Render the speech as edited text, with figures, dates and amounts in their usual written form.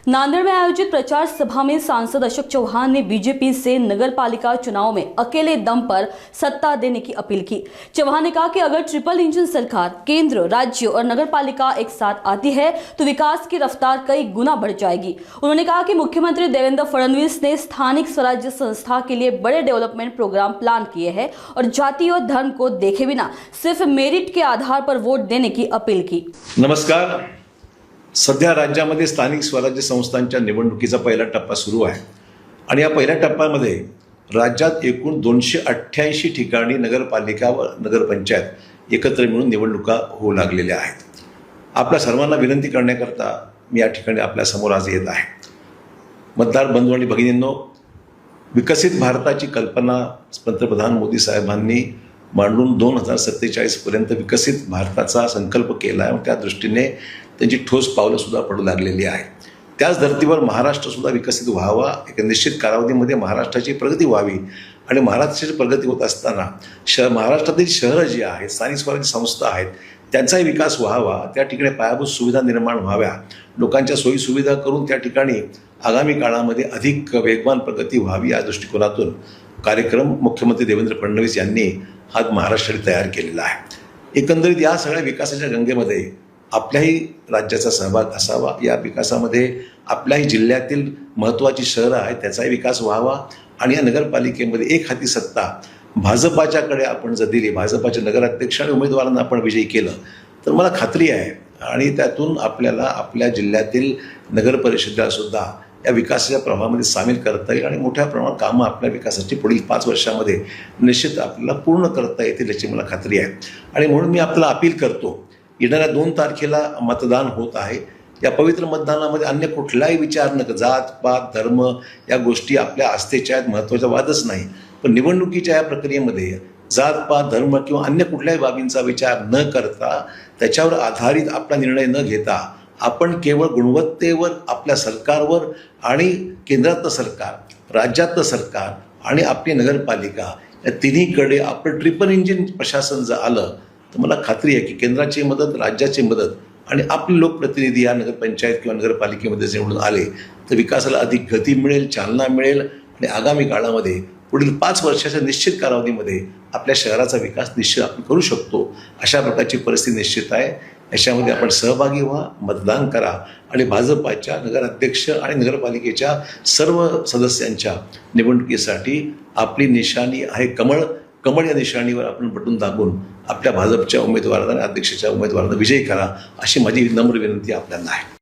नांदेड़ में आयोजित प्रचार सभा में सांसद अशोक चौहान ने बीजेपी से नगरपालिका चुनाव में अकेले दम पर सत्ता देने की अपील की। चौहान ने कहा कि अगर ट्रिपल इंजन सरकार केंद्र, राज्य और नगरपालिका एक साथ आती है तो विकास की रफ्तार कई गुना बढ़ जाएगी। उन्होंने कहा कि मुख्यमंत्री देवेंद्र फडणवीस ने स्थानिक स्वराज्य संस्था के लिए बड़े डेवलपमेंट प्रोग्राम प्लान किए हैं और जाति और धर्म को देखे बिना सिर्फ मेरिट के आधार पर वोट देने की अपील की। नमस्कार। सध्या राज्यामध्ये स्थानिक स्वराज्य संस्थांच्या निवडणुकीचा पहिला टप्पा सुरू आहे आणि या पहिल्या टप्प्यामध्ये राज्यात एकूण 288 ठिकाणी नगरपालिका व नगरपंचायत एकत्र मिळून निवडणुका होऊ लागलेल्या आहेत। आपल्या सर्वांना विनंती करण्याकरता मी या ठिकाणी आपल्या समोर आज येत आहे। मतदार बंधू आणि भगिनींनो, विकसित भारताची कल्पना पंतप्रधान मोदी साहेबांनी मांडून 2047 पर्यंत विकसित भारताचा संकल्प केला आहे। त्या दृष्टीने त्यांची ठोस पावलं सुद्धा पडू लागलेली आहे। त्याच धर्तीवर महाराष्ट्र सुद्धा विकसित व्हावा, एक निश्चित कालावधीमध्ये महाराष्ट्राची प्रगती व्हावी आणि महाराष्ट्राची प्रगती होत असताना महाराष्ट्रातील शहरं जी आहेत, स्थानिक स्वराज्य संस्था आहेत, त्यांचाही विकास व्हावा, त्या ठिकाणी पायाभूत सुविधा निर्माण व्हाव्या, लोकांच्या सोयी सुविधा करून त्या ठिकाणी आगामी काळामध्ये अधिक वेगवान प्रगती व्हावी या दृष्टिकोनातून कार्यक्रम मुख्यमंत्री देवेंद्र फडणवीस यांनी हा महाराष्ट्राने तयार केलेला आहे। एकंदरीत या सगळ्या विकासाच्या गंगेमध्ये आपल्याही राज्याचा सहभाग असावा। या विकासामध्ये आपल्याही जिल्ह्यातील महत्त्वाची शहरं आहेत त्याचाही विकास व्हावा आणि या नगरपालिकेमध्ये एक हाती सत्ता भाजपाच्याकडे आपण जर दिली, भाजपाचे नगराध्यक्ष आणि उमेदवारांना आपण विजयी केलं तर मला खात्री आहे आणि त्यातून आपल्याला आपल्या जिल्ह्यातील नगरपरिषदेला सुद्धा या विकासाच्या प्रवाहामध्ये सामील करता येईल आणि मोठ्या प्रमाणात कामं आपल्या विकासाची पुढील 5 वर्षामध्ये निश्चित आपल्याला पूर्ण करता येतील याची मला खात्री आहे। आणि म्हणून मी आपल्याला अपील करतो, येणाऱ्या 2 तारखेला मतदान होत आहे। या पवित्र मतदानामध्ये अन्य कुठलाही विचार न, जात पात धर्म या गोष्टी आपल्या आस्थेच्या आहेत, महत्त्वाचा वादच नाही। पण निवडणुकीच्या या प्रक्रियेमध्ये जात पात धर्म किंवा अन्य कुठल्याही बाबींचा विचार न करता, त्याच्यावर आधारित आपला निर्णय न घेता आपण केवळ गुणवत्तेवर, आपल्या सरकारवर आणि केंद्रातलं सरकार, राज्यातलं सरकार आणि आपली नगरपालिका या तिन्हीकडे आपलं ट्रिपल इंजिन प्रशासन जर आलं तर मला खात्री आहे की केंद्राची मदत, राज्याची मदत आणि आपले लोकप्रतिनिधी या नगरपंचायत किंवा नगरपालिकेमध्ये निवडून आले तर विकासाला अधिक गती मिळेल, चालना मिळेल आणि आगामी काळामध्ये पुढील 5 वर्षाच्या निश्चित कालावधीमध्ये आपल्या शहराचा विकास निश्चित आपण करू शकतो। अशा प्रकारची परिस्थिती निश्चित आहे। याच्यामध्ये आपण सहभागी व्हा, मतदान करा आणि भाजपाच्या नगराध्यक्ष आणि नगरपालिकेच्या सर्व सदस्यांच्या निवडणुकीसाठी आपली निशाणी आहे कमळ। कमळ या निशाणीवर आपण बटून दाबून आपल्या भाजपच्या उमेदवारांना आणि अध्यक्षाच्या उमेदवारांना विजयी करा अशी माझी नम्र विनंती आपल्याला आहे।